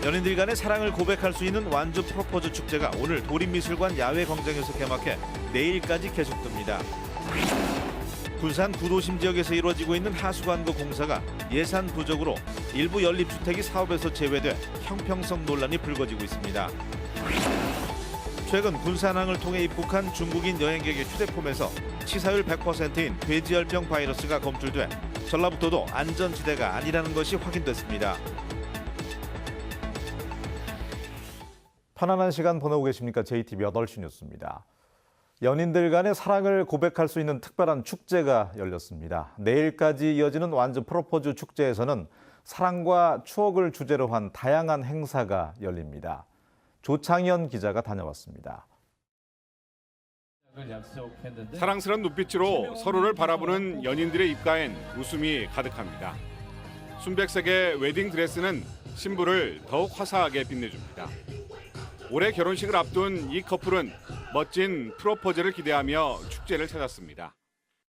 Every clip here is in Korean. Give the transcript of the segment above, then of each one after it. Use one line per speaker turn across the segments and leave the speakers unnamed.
연인들 간의 사랑을 고백할 수 있는 완주 프로포즈 축제가 오늘 도림미술관 야외 광장에서 개막해 내일까지 계속됩니다. 군산 구도심 지역에서 이루어지고 있는 하수관거 공사가 예산 부족으로 일부 연립주택이 사업에서 제외돼 형평성 논란이 불거지고 있습니다. 최근 군산항을 통해 입국한 중국인 여행객의 휴대폰에서 치사율 100%인 돼지열병 바이러스가 검출돼 전라북도도 안전지대가 아니라는 것이 확인됐습니다.
편안한 시간 보내고 계십니까? JTBC 8시 뉴스입니다. 연인들 간의 사랑을 고백할 수 있는 특별한 축제가 열렸습니다. 내일까지 이어지는 완주 프로포즈 축제에서는 사랑과 추억을 주제로 한 다양한 행사가 열립니다. 조창현 기자가 다녀왔습니다.
사랑스러운 눈빛으로 서로를 바라보는 연인들의 입가엔 웃음이 가득합니다. 순백색의 웨딩 드레스는 신부를 더욱 화사하게 빛내줍니다. 올해 결혼식을 앞둔 이 커플은 멋진 프로포즈를 기대하며 축제를 찾았습니다.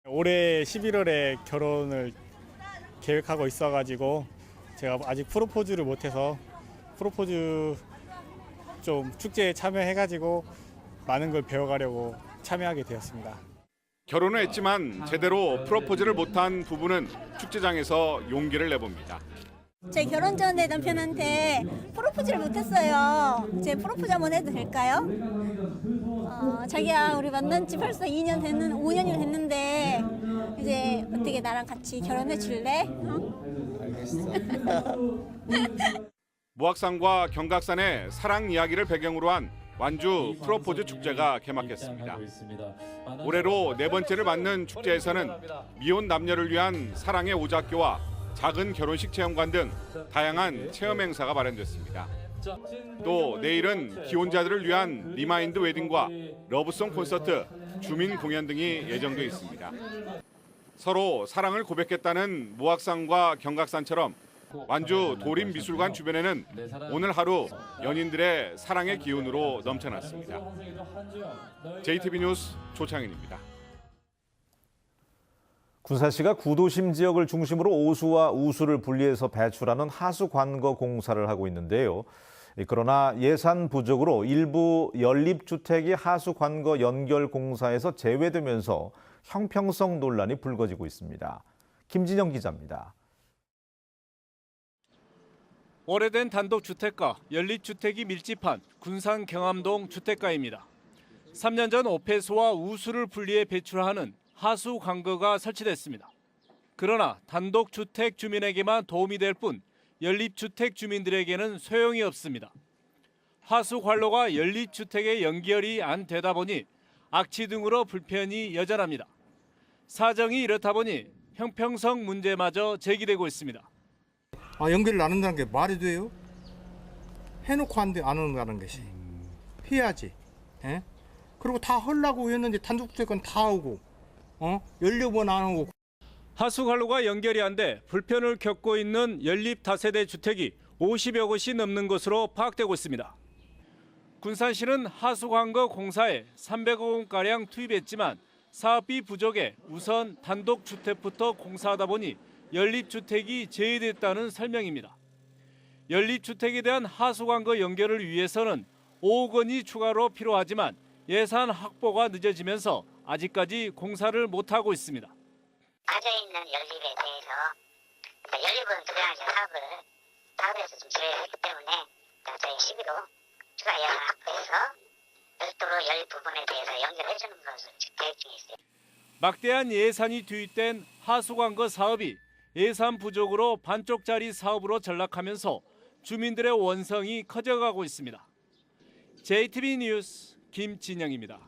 올해 11월에 결혼을 계획하고 있어가지고 제가 아직 프로포즈를 못해서 프로포즈 좀 축제에 참여해가지고 많은 걸 배워가려고 참여하게 되었습니다.
결혼을 했지만 제대로 프로포즈를 못한 부부는 축제장에서 용기를 내봅니다.
제 결혼 전에 남편한테 프로포즈를 못했어요. 제 프로포즈 한번 해도 될까요? 자기야 우리 만난 지 벌써 5년이 됐는데 이제 어떻게 나랑 같이 결혼해 줄래?
알겠어. 무악산과 경각산의 사랑 이야기를 배경으로 한 완주 프로포즈 축제가 개막했습니다. 올해로 4번째를 맞는 축제에서는 미혼 남녀를 위한 사랑의 오작교와 작은 결혼식 체험관 등 다양한 체험 행사가 마련됐습니다. 또 내일은 기혼자들을 위한 리마인드 웨딩과 러브송 콘서트, 주민 공연 등이 예정돼 있습니다. 서로 사랑을 고백했다는 무악산과 경각산처럼 완주 도림미술관 주변에는 오늘 하루 연인들의 사랑의 기운으로 넘쳐났습니다. JTBC 뉴스 조창현입니다.
군산시가 구도심 지역을 중심으로 오수와 우수를 분리해서 배출하는 하수관거 공사를 하고 있는데요. 그러나 예산 부족으로 일부 연립주택이 하수관거 연결 공사에서 제외되면서 형평성 논란이 불거지고 있습니다. 김진영 기자입니다.
오래된 단독주택가, 연립주택이 밀집한 군산 경암동 주택가입니다. 3년 전 오폐수와 우수를 분리해 배출하는 하수 관거가 설치됐습니다. 그러나 단독주택 주민에게만 도움이 될 뿐 연립주택 주민들에게는 소용이 없습니다. 하수 관로가 연립주택에 연결이 안 되다 보니 악취 등으로 불편이 여전합니다. 사정이 이렇다 보니 형평성 문제마저 제기되고 있습니다.
연결을 안 한다는 게 말이 돼요? 해놓고 안 한다는 것이 해야지. 예? 그리고 다 하려고 했는데 단독주택은 다 오고 연료번 안 오고.
하수관로가 연결이 안 돼 불편을 겪고 있는 연립 다세대 주택이 50여 곳이 넘는 것으로 파악되고 있습니다. 군산시는 하수관거 공사에 300억 원가량 투입했지만 사업비 부족에 우선 단독주택부터 공사하다 보니 연립주택이 제외됐다는 설명입니다. 연립주택에 대한 하수관거 연결을 위해서는 5억 원이 추가로 필요하지만 예산 확보가 늦어지면서 아직까지 공사를 못하고 있습니다.
빠져있는 연립에 대해서 연립은 그냥 사업에서 좀 제외했기 때문에 저희 시비로 추가 예산 확보해서 별도로 연립 부분에 대해서 연결해 주는 것을 계획 중에 있어요.
막대한 예산이 투입된 하수관거 사업이 예산 부족으로 반쪽짜리 사업으로 전락하면서 주민들의 원성이 커져가고 있습니다. JTBC 뉴스 김진영입니다.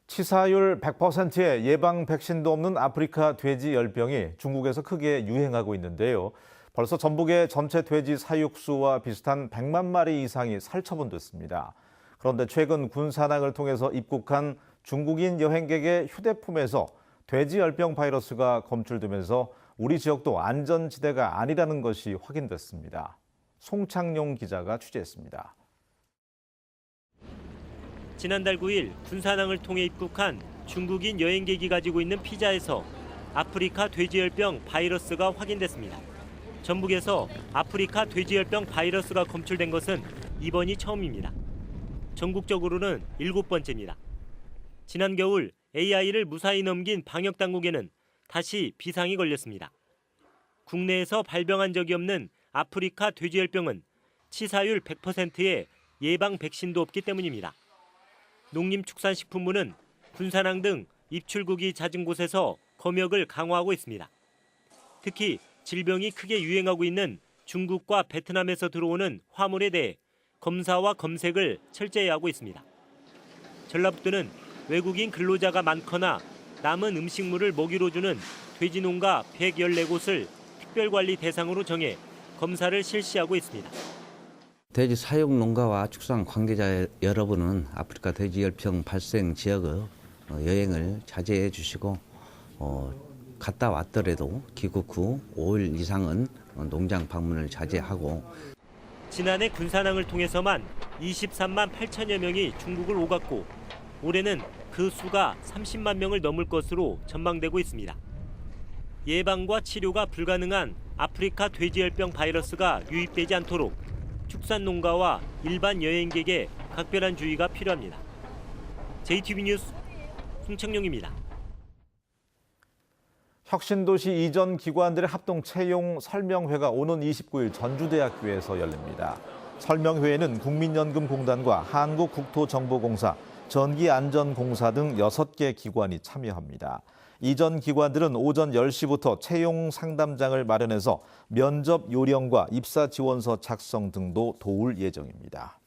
치사율 100%의 예방 백신도 없는 아프리카 돼지 열병이 중국에서 크게 유행하고 있는데요. 벌써 전북의 전체 돼지 사육수와 비슷한 100만 마리 이상이 살처분됐습니다. 그런데 최근 군산항을 통해서 입국한 중국인 여행객의 휴대폰에서 돼지열병 바이러스가 검출되면서 우리 지역도 안전지대가 아니라는 것이 확인됐습니다. 송창용 기자가 취재했습니다.
지난달 9일 군산항을 통해 입국한 중국인 여행객이 가지고 있는 피자에서 아프리카 돼지열병 바이러스가 확인됐습니다. 전북에서 아프리카 돼지열병 바이러스가 검출된 것은 이번이 처음입니다. 전국적으로는 7번째입니다. 지난 겨울 AI를 무사히 넘긴 방역당국에는 다시 비상이 걸렸습니다. 국내에서 발병한 적이 없는 아프리카 돼지열병은 치사율 100%의 예방 백신도 없기 때문입니다. 농림축산식품부는 군산항 등 입출국이 잦은 곳에서 검역을 강화하고 있습니다. 특히 질병이 크게 유행하고 있는 중국과 베트남에서 들어오는 화물에 대해 검사와 검색을 철저히 하고 있습니다. 전라북도는 외국인 근로자가 많거나 남은 음식물을 먹이로 주는 돼지 농가 114곳을 특별관리 대상으로 정해 검사를 실시하고 있습니다.
돼지 사육 농가와 축산 관계자 여러분은 아프리카 돼지열병 발생 지역의 여행을 자제해 주시고 갔다 왔더라도 귀국 후 5일 이상은 농장 방문을 자제하고
지난해 군산항을 통해서만 23만 8천여 명이 중국을 오갔고 올해는 그 수가 30만 명을 넘을 것으로 전망되고 있습니다. 예방과 치료가 불가능한 아프리카 돼지열병 바이러스가 유입되지 않도록 축산 농가와 일반 여행객에 각별한 주의가 필요합니다. JTBC 뉴스 송창용입니다.
혁신도시 이전 기관들의 합동 채용 설명회가 오는 29일 전주대학교에서 열립니다. 설명회에는 국민연금공단과 한국국토정보공사, 전기안전공사 등 6개 기관이 참여합니다. 이전 기관들은 오전 10시부터 채용 상담장을 마련해서 면접 요령과 입사 지원서 작성 등도 도울 예정입니다.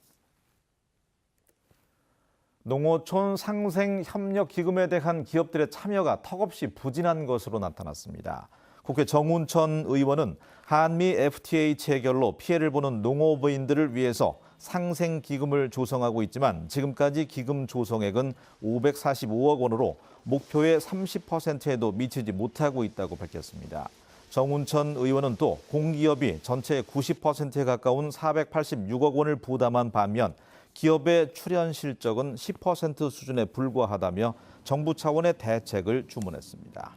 농어촌 상생협력기금에 대한 기업들의 참여가 턱없이 부진한 것으로 나타났습니다. 국회 정운천 의원은 한미 FTA 체결로 피해를 보는 농업인들을 위해서 상생기금을 조성하고 있지만 지금까지 기금 조성액은 545억 원으로 목표의 30%에도 미치지 못하고 있다고 밝혔습니다. 정운천 의원은 또 공기업이 전체의 90%에 가까운 486억 원을 부담한 반면 기업의 출연 실적은 10% 수준에 불과하다며 정부 차원의 대책을 주문했습니다.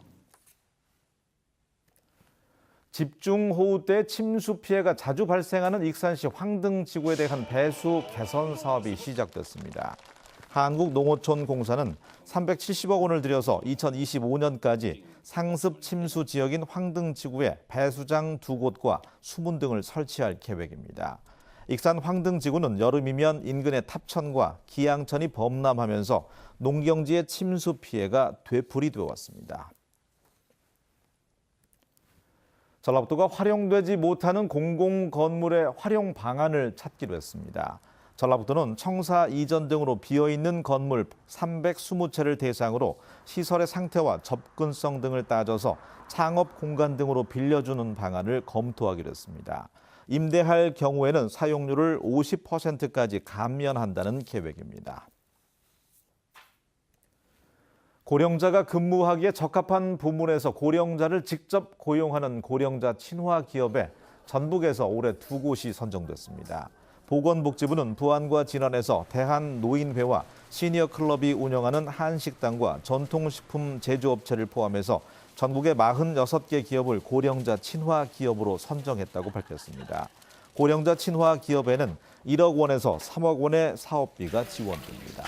집중호우 때 침수 피해가 자주 발생하는 익산시 황등지구에 대한 배수 개선 사업이 시작됐습니다. 한국농어촌공사는 370억 원을 들여서 2025년까지 상습 침수 지역인 황등지구에 배수장 2곳과 수문 등을 설치할 계획입니다. 익산 황등지구는 여름이면 인근의 탑천과 기양천이 범람하면서 농경지의 침수 피해가 되풀이되어 왔습니다. 전라북도가 활용되지 못하는 공공건물의 활용 방안을 찾기로 했습니다. 전라북도는 청사 이전 등으로 비어있는 건물 320채를 대상으로 시설의 상태와 접근성 등을 따져서 창업 공간 등으로 빌려주는 방안을 검토하기로 했습니다. 임대할 경우에는 사용료를 50%까지 감면한다는 계획입니다. 고령자가 근무하기에 적합한 부문에서 고령자를 직접 고용하는 고령자 친화 기업에 전북에서 올해 2곳이 선정됐습니다. 보건복지부는 부안과 진안에서 대한노인회와 시니어클럽이 운영하는 한식당과 전통식품 제조업체를 포함해서 전국의 46개 기업을 고령자 친화 기업으로 선정했다고 밝혔습니다. 고령자 친화 기업에는 1억 원에서 3억 원의 사업비가 지원됩니다.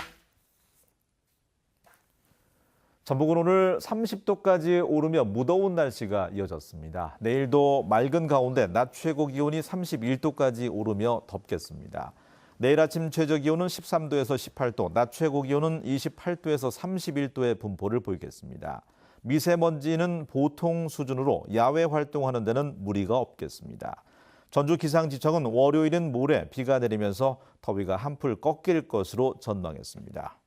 전북은 오늘 30도까지 오르며 무더운 날씨가 이어졌습니다. 내일도 맑은 가운데 낮 최고 기온이 31도까지 오르며 덥겠습니다. 내일 아침 최저 기온은 13도에서 18도, 낮 최고 기온은 28도에서 31도의 분포를 보이겠습니다. 미세먼지는 보통 수준으로 야외 활동하는 데는 무리가 없겠습니다. 전주기상지청은 월요일은 모레 비가 내리면서 더위가 한풀 꺾일 것으로 전망했습니다.